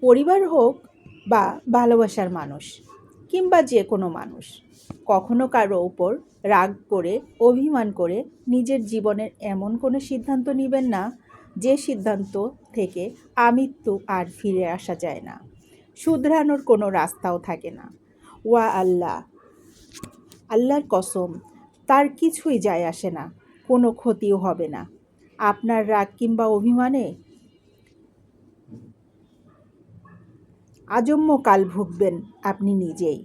পরিবার হোক বা ভালোবাসার মানুষ কিংবা যে কোনো মানুষ কখনো কারো ওপর রাগ করে অভিমান করে নিজের জীবনের এমন কোনো সিদ্ধান্ত নেবেন না যে সিদ্ধান্ত থেকে আমৃত্যু আর ফিরে আসা যায় না, শুধরানোর কোনো রাস্তাও থাকে না। ওয়া আল্লাহ, আল্লাহর কসম, তার কিছুই যায় আসে না, কোনো ক্ষতিও হবে না। আপনার রাগ কিংবা অভিমানে আজন্ম কাল ভুগবেন আপনি নিজেই,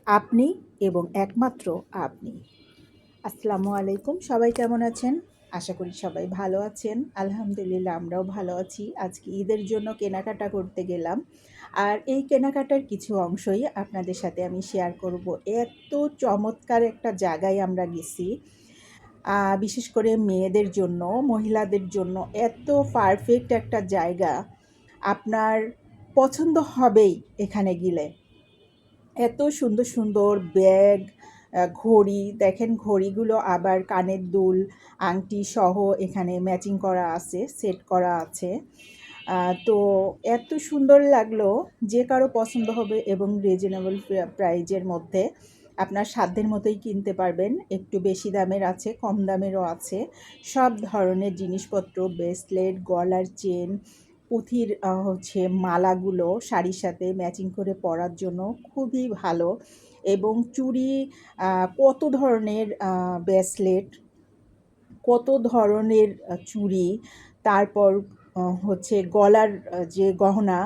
আপনি এবং একমাত্র আপনি। আসসালামু আলাইকুম, সবাই কেমন আছেন? আশা করি সবাই ভালো আছেন। আলহামদুলিল্লাহ, আমরাও ভালো আছি। আজকে ঈদের জন্য কেনাকাটা করতে গেলাম, আর এই কেনাকাটার কিছু অংশই আপনাদের সাথে আমি শেয়ার করব। এত চমৎকার একটা জায়গায় আমরা গেছি, বিশেষ করে মেয়েদের জন্য, মহিলাদের জন্য এত পারফেক্ট একটা জায়গা, আপনার পছন্দ হবেই এখানে গেলে। এত সুন্দর সুন্দর ব্যাগ, ঘড়ি দেখেন, ঘড়িগুলো আবার কানের দুল, আংটি সহ এখানে ম্যাচিং করা আছে, সেট করা আছে। তো এত সুন্দর লাগলো, যে কারো পছন্দ হবে এবং রিজনেবল প্রাইজের মধ্যে আপনার সাধ্যের মতোই কিনতে পারবেন। একটু বেশি দামের আছে, কম দামেরও আছে। সব ধরনের জিনিসপত্র, ব্রেসলেট, গলার চেন, পুঁথির মালাগুলো শাড়ির সাথে ম্যাচিং করে পরার জন্য খুবই ভালো। এবং চুড়ি, কত ধরনের ব্রেসলেট, কত ধরনের চুড়ি, তারপর গলার যে গহনা,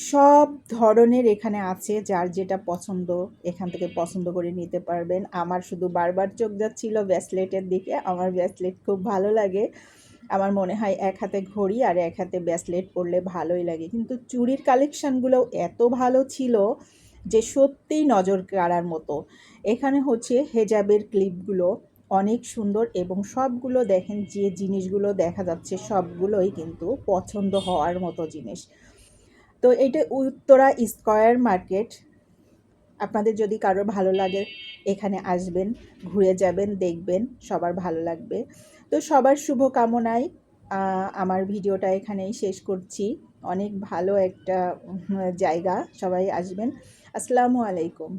সব ধরনের এখানে আছে। যার যেটা পছন্দ এখান থেকে পছন্দ করে নিতে পারবেন। আমার শুধু বারবার চোখ যাচ্ছিল ব্রেসলেটের দিকে। আমার ব্রেসলেট খুব ভালো লাগে। আমার মনে হয় এক হাতে ঘড়ি আর এক হাতে ব্রেসলেট পরলে ভালোই লাগে। কিন্তু চুড়ির কালেকশানগুলোও এত ভালো ছিল যে সত্যিই নজর কাড়ার মতো। এখানে হেজাবের ক্লিপগুলো অনেক সুন্দর, এবং সবগুলো দেখেন, যে জিনিসগুলো দেখা যাচ্ছে সবগুলোই কিন্তু পছন্দ হওয়ার মতো জিনিস। তো এটা উত্তরা স্কয়ার মার্কেট। আপনাদের যদি কারোর ভালো লাগে এখানে আসবেন, ঘুরে যাবেন, দেখবেন, সবার ভালো লাগবে। তো সবার শুভকামনায় আমার ভিডিওটা এখানেই শেষ করছি। অনেক ভালো একটা জায়গা, সবাই আসবেন। আসসালামু আলাইকুম।